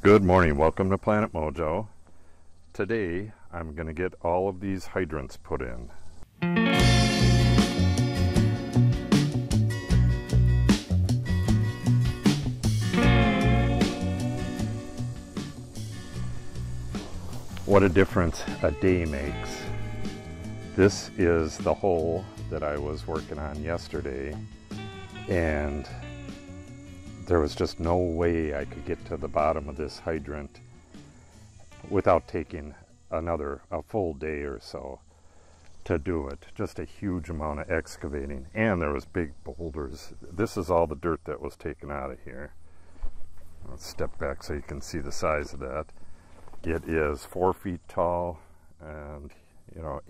Good morning, welcome to Planet Mojo. Today I'm going to get all of these hydrants put in. What a difference a day makes. This is the hole that I was working on yesterday, and there was just no way I could get to the bottom of this hydrant without taking a full day or so to do it. Just a huge amount of excavating, and there was big boulders. This is all the dirt that was taken out of here. Let's step back so you can see the size of that. It is 4 feet tall and, you know,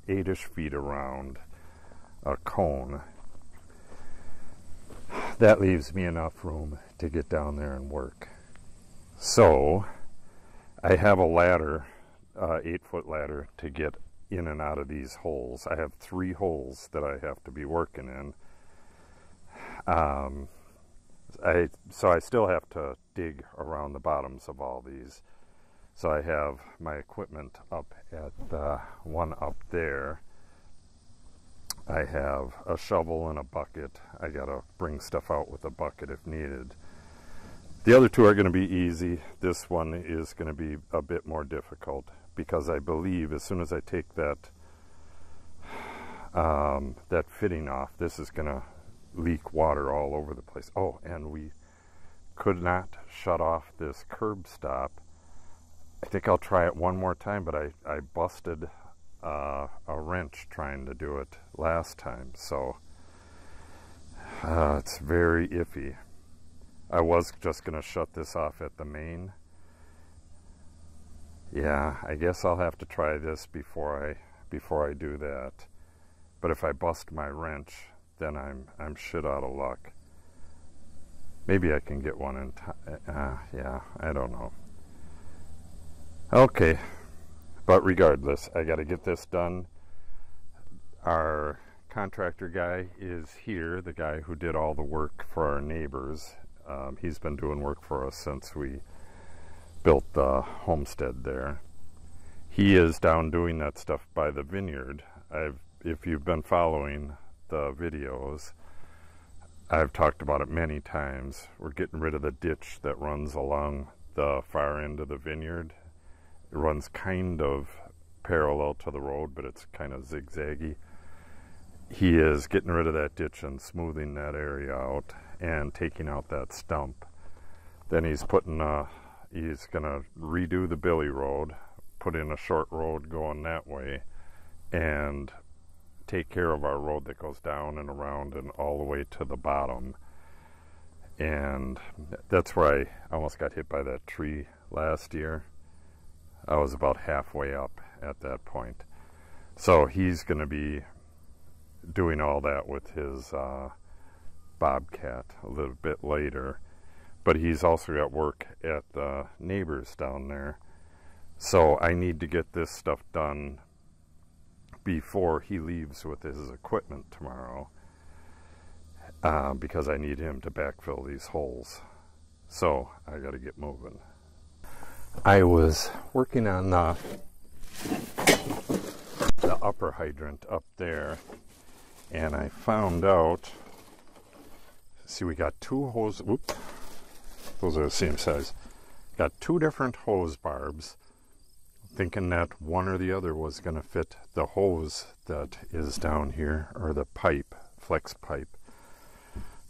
eight-ish feet around, a cone. That leaves me enough room to get down there and work. So I have a ladder, 8-foot ladder, to get in and out of these holes. I have 3 holes that I have to be working in. So I still have to dig around the bottoms of all these. So I have my equipment up at the one up there. I have a shovel and a bucket. I gotta bring stuff out with a bucket if needed. The other 2 are gonna be easy. This one is gonna be a bit more difficult because I believe as soon as I take that fitting off, this is gonna leak water all over the place. Oh, and we could not shut off this curb stop. I think I'll try it one more time, but I busted a wrench trying to do it last time, so it's very iffy. I was just going to shut this off at the main. Yeah, I guess I'll have to try this before I do that. But if I bust my wrench, then I'm shit out of luck. Maybe I can get one in time. Yeah, I don't know. Okay, but regardless, I got to get this done. Our contractor guy is here, the guy who did all the work for our neighbors. He's been doing work for us since we built the homestead there. He is down doing that stuff by the vineyard. If you've been following the videos, I've talked about it many times. We're getting rid of the ditch that runs along the far end of the vineyard. It runs kind of parallel to the road, but it's kind of zigzaggy. He is getting rid of that ditch and smoothing that area out and taking out that stump. Then he's gonna redo the Billy Road, put in a short road going that way, and take care of our road that goes down and around and all the way to the bottom. And that's where I almost got hit by that tree last year. I was about halfway up at that point. So he's going to be doing all that with his Bobcat a little bit later. But he's also got work at the neighbors down there. So I need to get this stuff done before he leaves with his equipment tomorrow, because I need him to backfill these holes. So I got to get moving. I was working on the upper hydrant up there, and I found out, see, we got 2 hose, whoop, those are the same size, got 2 different hose barbs, thinking that one or the other was going to fit the hose that is down here, or the pipe, flex pipe.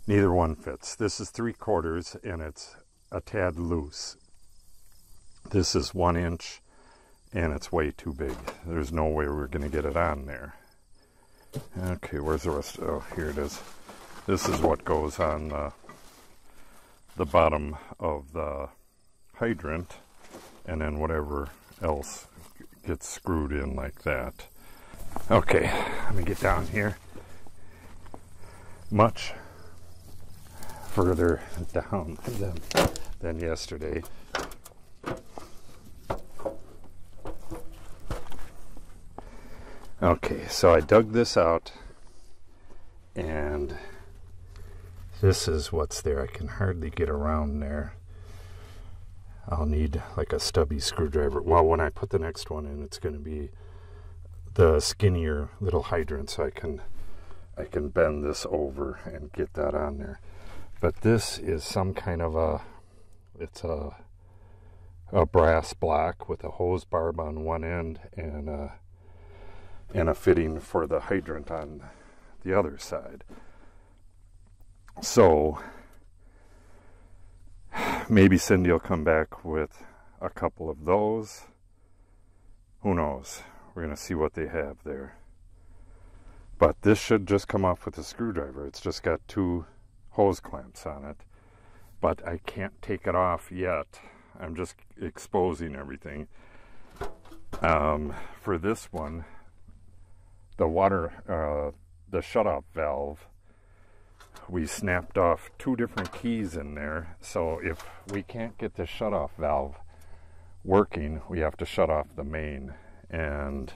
Neither one fits. This is 3/4 and it's a tad loose. This is 1 inch and it's way too big. There's no way we're going to get it on there. Okay, where's the rest? Oh, here it is. This is what goes on the bottom of the hydrant, and then whatever else gets screwed in like that. Okay, let me get down here. Much further down than yesterday. Okay, so I dug this out, and this is what's there. I can hardly get around there. I'll need like a stubby screwdriver. Well, when I put the next one in, it's going to be the skinnier little hydrant, so I can bend this over and get that on there. But this is some kind of it's a brass block with a hose barb on one end and a fitting for the hydrant on the other side. So maybe Cindy will come back with a couple of those. Who knows? We're going to see what they have there. But this should just come off with a screwdriver. It's just got 2 hose clamps on it. But I can't take it off yet. I'm just exposing everything. For this one, the shutoff valve, we snapped off 2 different keys in there. So if we can't get the shutoff valve working, we have to shut off the main. And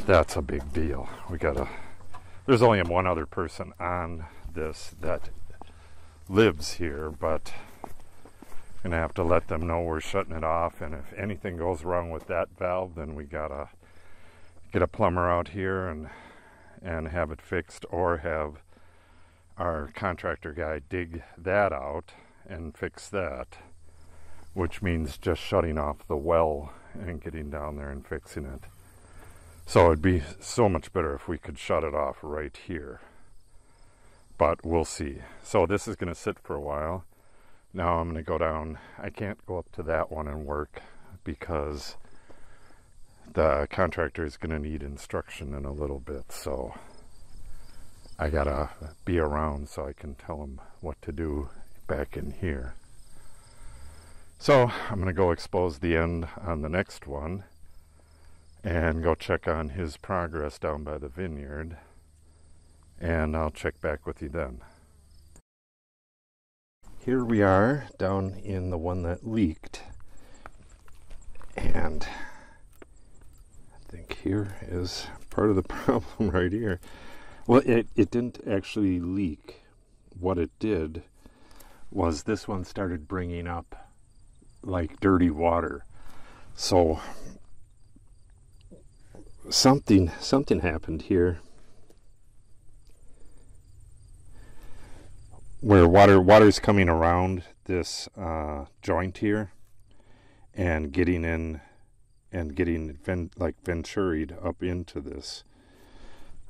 that's a big deal. There's only one other person on this that lives here, but I'm gonna have to let them know we're shutting it off, and if anything goes wrong with that valve, then we gotta get a plumber out here and have it fixed, or have our contractor guy dig that out and fix that, which means just shutting off the well and getting down there and fixing it. So it'd be so much better if we could shut it off right here. But we'll see. So this is going to sit for a while. Now I'm going to go down. I can't go up to that one and work because the contractor is going to need instruction in a little bit. So I got to be around so I can tell him what to do back in here. So I'm going to go expose the end on the next one and go check on his progress down by the vineyard, and I'll check back with you then. Here we are down in the one that leaked, and I think here is part of the problem right here. Well, it didn't actually leak. What it did was this one started bringing up like dirty water. So something happened here where water's coming around this joint here and getting in and getting venturied up into this.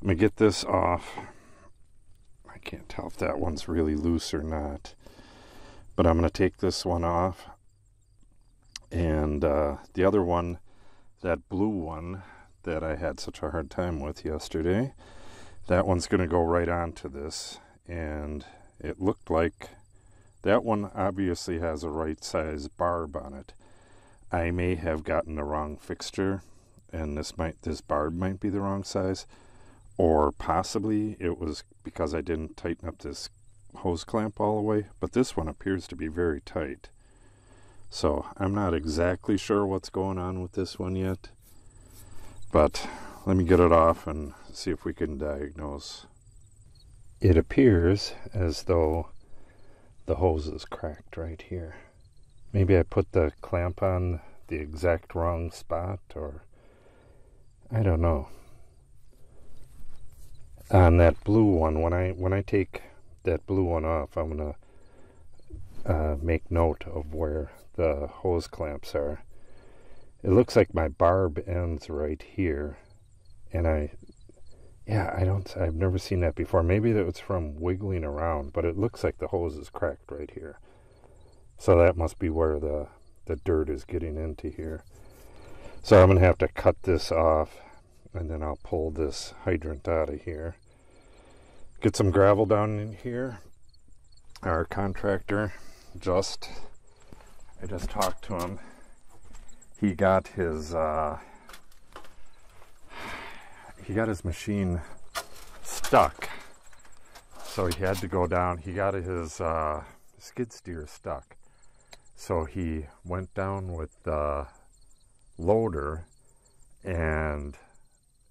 I'm gonna get this off. I can't tell if that one's really loose or not, but I'm gonna take this one off, and the other one, that blue one that I had such a hard time with yesterday, that one's going to go right onto this, and it looked like that one obviously has a right size barb on it. I may have gotten the wrong fixture, and this barb might be the wrong size, or possibly it was because I didn't tighten up this hose clamp all the way, but this one appears to be very tight. So I'm not exactly sure what's going on with this one yet, but let me get it off and see if we can diagnose. It appears as though the hose is cracked right here. Maybe I put the clamp on the exact wrong spot, or I don't know. On that blue one, when I take that blue one off, I'm gonna make note of where the hose clamps are. It looks like my barb ends right here, and I've never seen that before. Maybe that was from wiggling around, but it looks like the hose is cracked right here. So that must be where the dirt is getting into here. So I'm gonna have to cut this off, and then I'll pull this hydrant out of here. Get some gravel down in here. Our contractor I just talked to him. He got his machine stuck, so he had to go down. He got his skid steer stuck, so he went down with the loader and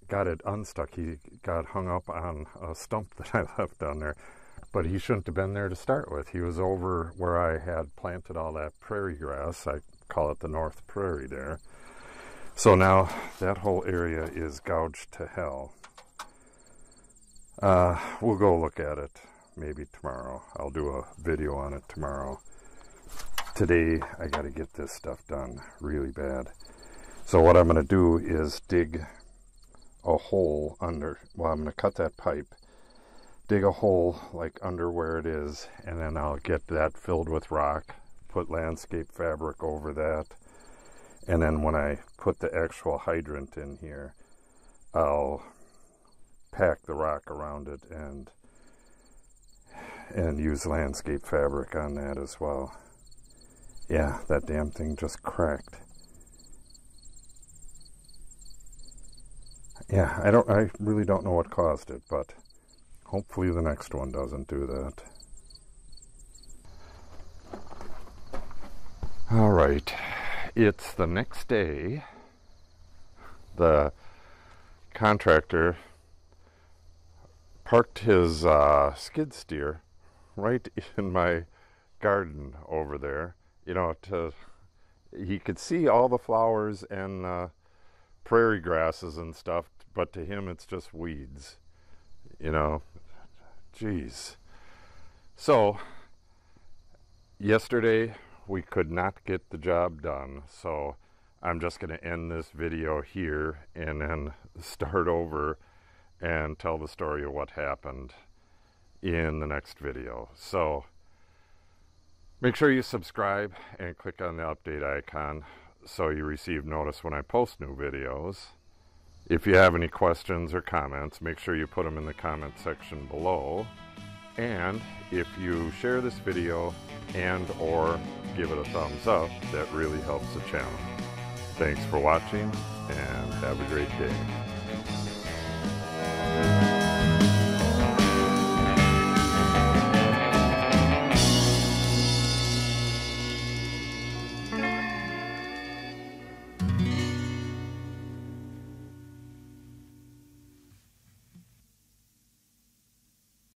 got it unstuck. He got hung up on a stump that I left down there, but he shouldn't have been there to start with. He was over where I had planted all that prairie grass. I call it the North Prairie there. So now that whole area is gouged to hell. We'll go look at it maybe tomorrow. I'll do a video on it tomorrow. Today I got to get this stuff done really bad. So what I'm going to do is dig a hole under, well, I'm going to cut that pipe, dig a hole like under where it is, and then I'll get that filled with rock, put landscape fabric over that, and then when I put the actual hydrant in here, I'll pack the rock around it and use landscape fabric on that as well. Yeah, that damn thing just cracked. Yeah, I really don't know what caused it, but hopefully the next one doesn't do that. All right, it's the next day. The contractor parked his skid steer right in my garden over there. You know, he could see all the flowers and prairie grasses and stuff, but to him it's just weeds, you know. Jeez. So yesterday we could not get the job done, so I'm just going to end this video here and then start over and tell the story of what happened in the next video. So make sure you subscribe and click on the update icon so you receive notice when I post new videos. If you have any questions or comments, make sure you put them in the comment section below. And if you share this video and or give it a thumbs up, that really helps the channel. Thanks for watching and have a great day.